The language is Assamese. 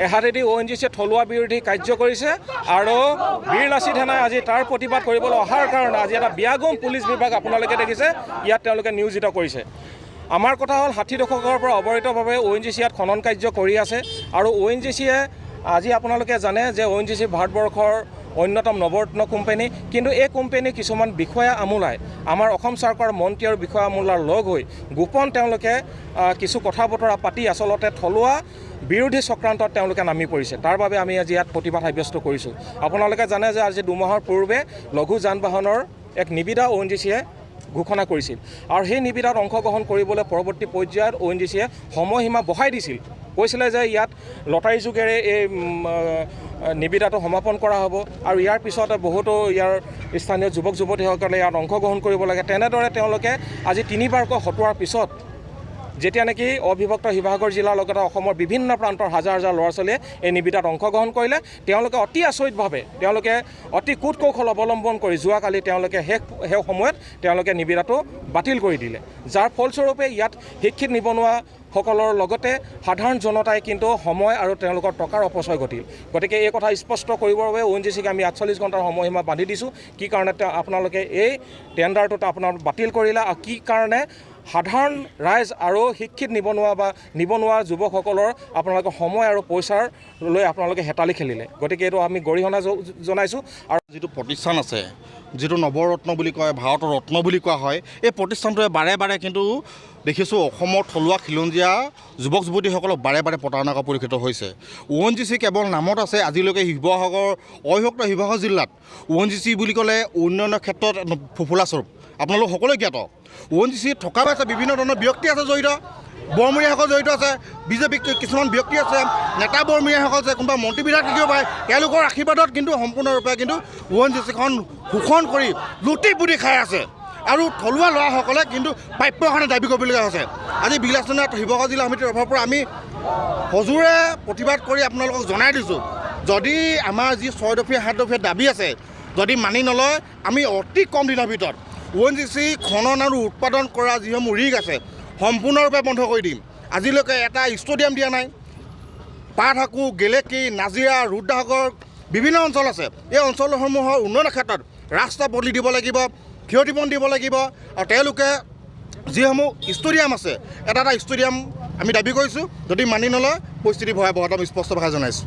এহাতেদি ONGCয়ে থলুৱা বিৰোধী কাৰ্য কৰিছে আৰু বীৰলাচিত সেনাই আজি তাৰ প্ৰতিবাদ কৰিবলৈ অহাৰ কাৰণে আজি এটা বিয়াগম পুলিচ বিভাগ আপোনালোকে দেখিছে ইয়াত তেওঁলোকে নিয়োজিত কৰিছে। আমাৰ কথা হ'ল 60 দশকৰ পৰা অৱৰিতভাৱে ONGC ইয়াত খনন কাৰ্য কৰি আছে আৰু ONGCয়ে আজি আপোনালোকে জানে যে ONGC ভাৰতবৰ্ষৰ অন্যতম নৱৰত্ন কোম্পানী, কিন্তু এই কোম্পানী কিছুমান বিষয়া আমোলাই আমাৰ অসম চৰকাৰৰ মন্ত্ৰী আৰু বিষয়া আমোলাৰ লগ হৈ গোপন তেওঁলোকে কিছু কথা বতৰা পাতি আচলতে থলুৱা বিৰোধী চক্ৰান্তত তেওঁলোকে নামি পৰিছে। তাৰ বাবে আমি আজি ইয়াত প্ৰতিবাদ সাব্যস্ত কৰিছোঁ। আপোনালোকে জানে যে আজি 2 মাহৰ পূৰ্বে লঘু যান বাহনৰ এক নিবিদা ONGCয়ে ঘোষণা কৰিছিল আৰু সেই নিবিদাত অংশগ্ৰহণ কৰিবলৈ পৰৱৰ্তী পৰ্যায়ত ONGCয়ে সময়সীমা বঢ়াই দিছিল। কৈছিলে যে ইয়াত লটাৰী যোগেৰে এই নিবিদাটো সমাপন কৰা হ'ব আৰু ইয়াৰ পিছতে বহুতো ইয়াৰ স্থানীয় যুৱক যুৱতীসকলে ইয়াত অংশগ্ৰহণ কৰিব লাগে। তেনেদৰে তেওঁলোকে আজি 3বাৰকৈ হটোৱাৰ পিছত যেতিয়া নেকি অবিভক্ত শিৱসাগৰ জিলাৰ লগতে অসমৰ বিভিন্ন প্ৰান্তৰ হাজাৰ হাজাৰ ল'ৰা ছোৱালীয়ে এই নিবিদাত অংশগ্ৰহণ কৰিলে, তেওঁলোকে অতি আচৰিতভাৱে তেওঁলোকে অতি কূট কৌশল অৱলম্বন কৰি যোৱাকালি তেওঁলোকে সেই সময়ত তেওঁলোকে নিবিদাটো বাতিল কৰি দিলে, যাৰ ফলস্বৰূপে ইয়াত শিক্ষিত নিবনুৱাসকলৰ লগতে সাধাৰণ জনতাই কিন্তু সময় আৰু তেওঁলোকৰ টকাৰ অপচয় ঘটিল। গতিকে এই কথা স্পষ্ট কৰিবৰ বাবে ONGCক আমি 48 ঘণ্টাৰ সময়সীমা বান্ধি দিছোঁ। কি কাৰণে আপোনালোকে এই টেণ্ডাৰটোত আপোনালোকে বাতিল কৰিলে আৰু কি কাৰণে সাধাৰণ ৰাইজ আৰু শিক্ষিত নিবনুৱা বা নিবনুৱা যুৱকসকলৰ আপোনালোকে সময় আৰু পইচাৰ লৈ আপোনালোকে হেতালি খেলিলে। গতিকে এইটো আমি গৰিহণা জনাইছোঁ। আৰু যিটো প্ৰতিষ্ঠান আছে, যিটো নৱৰত্ন বুলি কয়, ভাৰতৰ ৰত্ন বুলি কোৱা হয়, এই প্ৰতিষ্ঠানটোৱে বাৰে বাৰে কিন্তু দেখিছোঁ অসমৰ থলুৱা খিলঞ্জীয়া যুৱক যুৱতীসকলক বাৰে বাৰে প্ৰতাৰণা কৰা পৰিলক্ষিত হৈছে। ONGC কেৱল নামত আছে। আজিলৈকে শিৱসাগৰ অবিভক্ত শিৱসাগৰ জিলাত ONGC বুলি ক'লে উন্নয়নৰ ক্ষেত্ৰত ফুফুলাস্বৰূপ আপোনালোক সকলোৱে জ্ঞাত। ONGC থকা পাইছে, বিভিন্ন ধৰণৰ ব্যক্তি আছে জড়িত, বৰমূৰীয়াসকল জড়িত আছে, বিজেপি কিছুমান ব্যক্তি আছে, নেতা বৰমূৰীয়াসকল আছে, কোনোবা মন্ত্ৰী বিধায়ক থাকিব পাৰে। তেওঁলোকৰ আশীৰ্বাদত কিন্তু সম্পূৰ্ণৰূপে কিন্তু ONGCখন শোষণ কৰি লুটি পুতি খাই আছে আৰু থলুৱা ল'ৰাসকলে কিন্তু প্ৰাপ্যৰ কাৰণে দাবী কৰিবলগীয়া হৈছে। আজি বিলাসিনাথ শিৱসাগৰ জিলা সমিতিৰ তৰফৰ পৰা আমি সজোৰে প্ৰতিবাদ কৰি আপোনালোকক জনাই দিছোঁ, যদি আমাৰ যি 6 দফীয়া 7 দফীয়া দাবী আছে যদি মানি নলয়, আমি অতি কম দিনৰ ভিতৰত ONGC খনন আৰু উৎপাদন কৰা যিসমূহ ৰিগ আছে সম্পূৰ্ণৰূপে বন্ধ কৰি দিম। আজিলৈকে এটা ষ্টেডিয়াম দিয়া নাই। পাটহাকু, গেলেকী, নাজিৰা, ৰুদ্ৰসাগৰ বিভিন্ন অঞ্চল আছে। এই অঞ্চলসমূহৰ উন্নয়নৰ ক্ষেত্ৰত ৰাস্তা পদূলি দিব লাগিব, ক্ষতিপূৰণ দিব লাগিব আৰু তেওঁলোকে যিসমূহ ষ্টেডিয়াম আছে এটা ষ্টেডিয়াম আমি দাবী কৰিছোঁ। যদি মানি নলয় পৰিস্থিতি ভয়াৱহতা স্পষ্ট ভাষাৰে জনাইছোঁ।